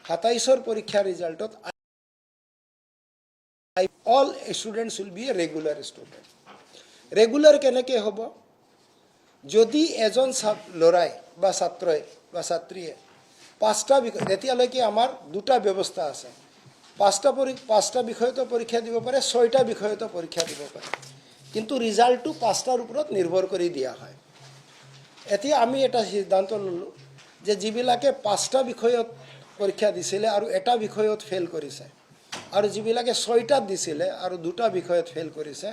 27 পৰীক্ষাৰ ৰিজাল্টত all students will be a regular student. Regular কেনেকৈ হ'ব? যদি এজন ল'ৰাই বা ছাত্ৰই বা ছাত্ৰীয়ে 5টা বিষয়, এতিয়ালৈকে আমাৰ 2টা ব্যৱস্থা আছে, 5টা বিষয়তো পৰীক্ষা দিব পাৰে, 6টা বিষয়তো পৰীক্ষা দিব পাৰে, কিন্তু ৰিজাল্টটো 5টাৰ ওপৰত নিৰ্ভৰ কৰি দিয়া হয়। এতিয়া আমি এটা সিদ্ধান্ত ল'লোঁ যে যিবিলাকে 5টা বিষয়ত পৰীক্ষা দিছিলে আৰু এটা বিষয়ত ফেইল কৰিছে, আৰু যিবিলাকে 6টাত দিছিলে আৰু 2টা বিষয়ত ফেইল কৰিছে,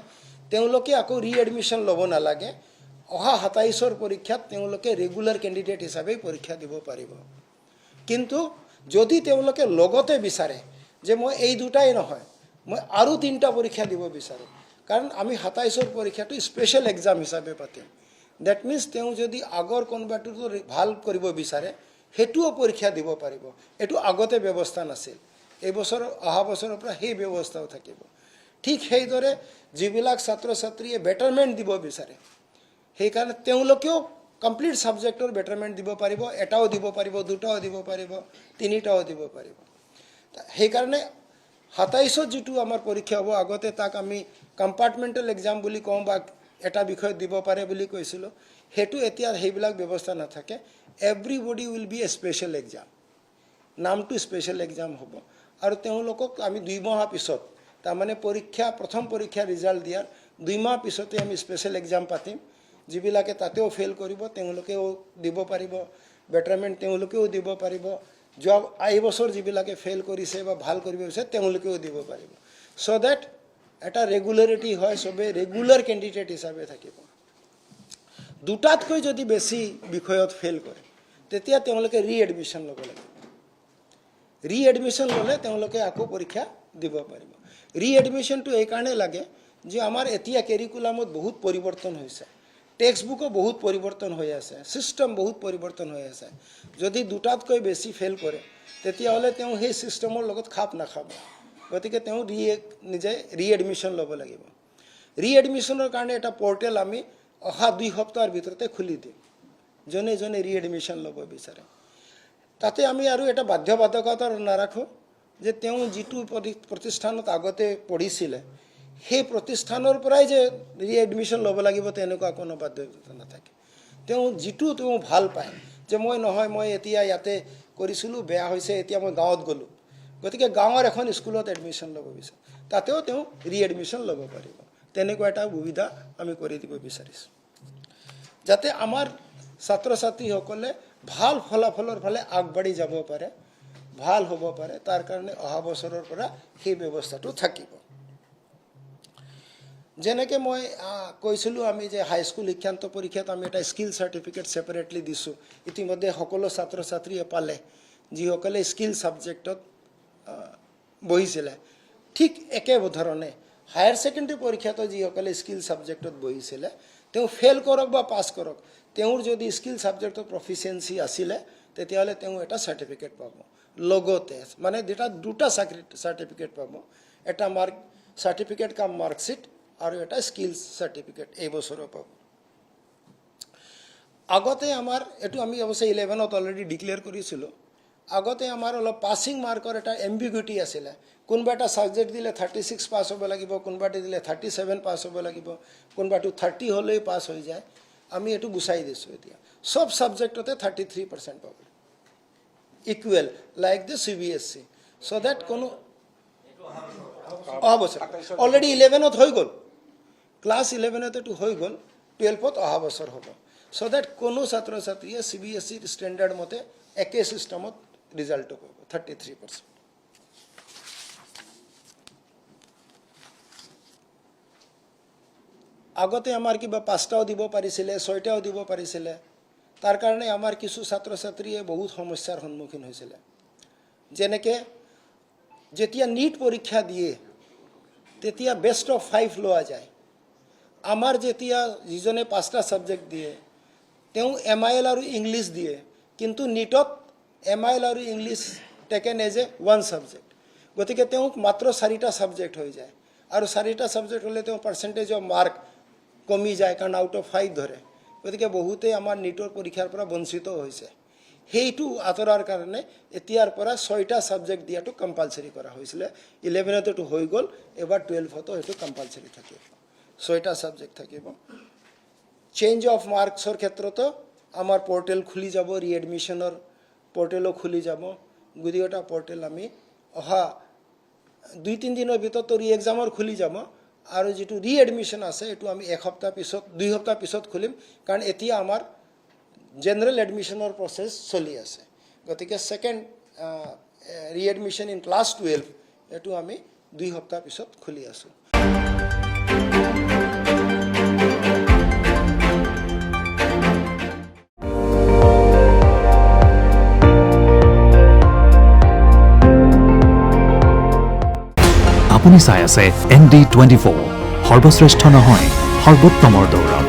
তেওঁলোকে আকৌ ৰিএডমিশ্যন ল'ব নালাগে। অহা 27ৰ পৰীক্ষাত তেওঁলোকে ৰেগুলাৰ কেণ্ডিডেট হিচাপে পৰীক্ষা দিব পাৰিব। কিন্তু যদি তেওঁলোকে লগতে বিচাৰে যে মই এই 2টাই নহয়, মই আৰু 3টা পৰীক্ষা দিব বিচাৰোঁ, কাৰণ আমি 27ৰ পৰীক্ষাটো স্পেচিয়েল এক্সাম হিচাপে পাতিম। ডেট মিনছ তেওঁ যদি আগৰ কোনোবাটোতো ভাল কৰিব বিচাৰে, সেইটোও পৰীক্ষা দিব পাৰিব। এইটো আগতে ব্যৱস্থা নাছিল, এই বছৰ অহা বছৰৰ পৰা সেই ব্যৱস্থাও থাকিব। ঠিক সেইদৰে যিবিলাক ছাত্ৰ ছাত্ৰীয়ে বেটাৰমেণ্ট দিব বিচাৰে, সেইকাৰণে তেওঁলোকেও কমপ্লিট ছাবজেক্টৰ বেটাৰমেণ্ট দিব পাৰিব, এটাও দিব পাৰিব, 2টাও দিব পাৰিব, 3টাও দিব পাৰিব। সেইকাৰণে 27ত যিটো আমাৰ পৰীক্ষা হ'ব, আগতে তাক আমি কম্পাৰ্টমেণ্টেল এক্সাম বুলি কওঁ বা এটা বিষয়ত দিব পাৰে বুলি কৈছিলোঁ, সেইটো এতিয়া সেইবিলাক ব্যৱস্থা নাথাকে। Everybody will B A special exam, নামটো স্পেচিয়েল এক্সাম হ'ব। আৰু তেওঁলোকক আমি 2 মাহ পিছত, তাৰমানে প্ৰথম পৰীক্ষা ৰিজাল্ট দিয়াৰ 2 মাহ পিছতে আমি স্পেচিয়েল এক্সাম পাতিম। যিবিলাকে তাতেও ফেইল কৰিব তেওঁলোকেও দিব পাৰিব, বেটাৰমেণ্ট তেওঁলোকেও দিব পাৰিব। এই বছৰ যিবিলাকে ফেইল কৰিছে বা ভাল কৰিব বিচাৰে তেওঁলোকেও দিব পাৰিব। ছ' ডেট এটা ৰেগুলাৰিটি হয়, চবেই ৰেগুলাৰ কেণ্ডিডেট হিচাপে থাকিব। 2টাতকৈ যদি বেছি বিষয়ত ফেইল কৰে, তেতিয়া তেওঁলোকে ৰিএডমিশ্যন ল'ব লাগিব। ৰিএডমিশ্যন ল'লে তেওঁলোকে আকৌ পৰীক্ষা দিব পাৰিব। ৰিএডমিশ্যনটো এইকাৰণে লাগে যে আমাৰ এতিয়া কেৰিকুলামত বহুত পৰিৱৰ্তন হৈছে, টেক্সট বুকো বহুত পৰিৱৰ্তন হৈ আছে, ছিষ্টেম বহুত পৰিৱৰ্তন হৈ আছে। যদি 2টাতকৈ বেছি ফেইল কৰে, তেতিয়াহ'লে তেওঁ সেই ছিষ্টেমৰ লগত খাপ নাখাব। গতিকে তেওঁ নিজে ৰিএডমিশ্যন ল'ব লাগিব। ৰিএডমিশ্যনৰ কাৰণে এটা পৰ্টেল আমি অহা 2 সপ্তাহৰ ভিতৰতে খুলি দিম, যোনে যোনে ৰিএডমিশ্যন ল'ব বিচাৰে। তাতে আমি আৰু এটা বাধ্যবাধকতা নাৰাখোঁ যে তেওঁ যিটো প্ৰতিষ্ঠানত আগতে পঢ়িছিলে, সেই প্ৰতিষ্ঠানৰ পৰাই যে ৰিএডমিশ্যন ল'ব লাগিব তেনেকুৱা কোনো বাধ্যবাধকতা নাথাকে। তেওঁ ভাল পায়, যে মই এতিয়া ইয়াতে কৰিছিলোঁ, বেয়া হৈছে, এতিয়া মই গাঁৱত গ'লোঁ, গতিকে গাঁৱৰ এখন স্কুলত এডমিশ্যন ল'ব বিচাৰোঁ, তাতেও তেওঁ ৰিএডমিশ্যন ল'ব পাৰিব। তেনেকুৱা এটা সুবিধা আমি কৰি দিব বিচাৰিছোঁ, যাতে আমাৰ ছাত্ৰ ছাত্ৰীসকলে ভাল ফলাফলৰ ফালে আগবাঢ়ি যাব পাৰে, ভাল হ'ব পাৰে। তাৰ কাৰণে অহা বছৰৰ পৰা সেই ব্যৱস্থাটো থাকিব। যেনেকৈ মই কৈছিলোঁ, আমি যে হাইস্কুল শিক্ষান্ত পৰীক্ষাত আমি এটা স্কিল চাৰ্টিফিকেট ছেপাৰেটলি দিছোঁ, ইতিমধ্যে সকলো ছাত্ৰ ছাত্ৰীয়ে পালে যিসকলে স্কিল ছাবজেক্টত বহিছিলে। ঠিক একেধৰণে হায়াৰ ছেকেণ্ডেৰী পৰীক্ষাতো যিসকলে স্কিল ছাবজেক্টত বহিছিলে, তেওঁ ফেইল কৰক বা পাছ কৰক, তেওঁৰ যদি স্কিল ছাবজেক্টৰ প্ৰফিচিয়েঞ্চি আছিলে, তেতিয়াহ'লে তেওঁ এটা চাৰ্টিফিকেট পাব। লগতে মানে 2টা চাৰ্টিফিকেট পাব, এটা চাৰ্টিফিকেট কাম মাৰ্কশ্বিট আৰু এটা স্কিল চাৰ্টিফিকেট এই বছৰো পাব। আগতে আমাৰ এইটো আমি অৱশ্যে 11ত অলৰেডি ডিক্লেয়াৰ কৰিছিলোঁ। আগতে আমাৰ অলপ পাছিং মাৰ্কৰ এটা এম্বিগুইটি আছিলে। কোনোবা এটা ছাবজেক্ট দিলে 36 পাছ হ'ব লাগিব, কোনোবাটো দিলে 37 পাছ হ'ব লাগিব, কোনোবাটো 30 হ'লেই পাছ হৈ যায়। আমি এইটো গুচাই দিছোঁ। এতিয়া চব ছাবজেক্টতে 33% পাব, ইকুৱেল লাইক দ্য CBSE, ছ' ডেট কোনো অহা বছৰ অলৰেডি 11ত হৈ গ'ল, ক্লাছ 11ত এইটো হৈ গ'ল, 12ত অহা বছৰ হ'ব। ছ' ডেট কোনো ছাত্ৰ ছাত্ৰীয়ে CBSE ষ্টেণ্ডাৰ্ড মতে একে ছিষ্টেমত ৰিজাল্টটো পাব 33%। আগতে আমাৰ কিবা 5টাও দিব পাৰিছিলে, 6টাও দিব পাৰিছিলে। তাৰ কাৰণে আমাৰ কিছু ছাত্ৰ ছাত্ৰীয়ে বহুত সমস্যাৰ সন্মুখীন হৈছিলে। যেনেকৈ যেতিয়া নীট পৰীক্ষা দিয়ে, তেতিয়া বেষ্ট অফ 5 লোৱা যায়। আমাৰ যেতিয়া যিজনে 5টা ছাবজেক্ট দিয়ে, তেওঁ MIL আৰু ইংলিছ দিয়ে, কিন্তু নীটত MIL আৰু English taken as a 1 subject. গতিকে তেওঁক মাত্ৰ 4টা ছাবজেক্ট হৈ যায়, আৰু 4টা ছাবজেক্ট হ'লে তেওঁ পাৰ্চেণ্টেজ অফ মাৰ্ক কমি যায়, কাৰণ আউট অফ 5 ধৰে। গতিকে বহুতেই আমাৰ নীটৰ পৰীক্ষাৰ পৰা বঞ্চিত হৈছে। সেইটো আঁতৰাৰ কাৰণে এতিয়াৰ পৰা 6টা ছাবজেক্ট দিয়াটো কম্পালচৰি কৰা হৈছিলে 11তেটো হৈ গ'ল এবাৰ 12থতো সেইটো কম্পালচৰি থাকিব 6টা ছাবজেক্ট থাকিব চেঞ্জ অফ মাৰ্কছৰ ক্ষেত্ৰতো আমাৰ পোৰ্টেল খুলি যাব ৰিএডমিশ্যনৰ পোৰ্টেলো খুলি যাব গোটেইটা পোৰ্টেল আমি অহা 2-3 দিনৰ ভিতৰত ৰি এক্সামৰ খুলি যাব আৰু যেটো ৰিএডমিশ্যন আছে এটো আমি এক সপ্তাহ পিছত 2 সপ্তাহ পিছত খুলিম কাৰণ এতিয়া আমাৰ জেনাৰেল এডমিশনৰ প্ৰসেস চলি আছে গতিকে সেকেন্ড ৰিএডমিশ্যন ইন ক্লাস 12 এটো আমি 2 সপ্তাহ পিছত খুলি আছো আপুনি চাই আছে ND24 সৰ্বশ্ৰেষ্ঠ নহয় সৰ্বোত্তমৰ দৌৰত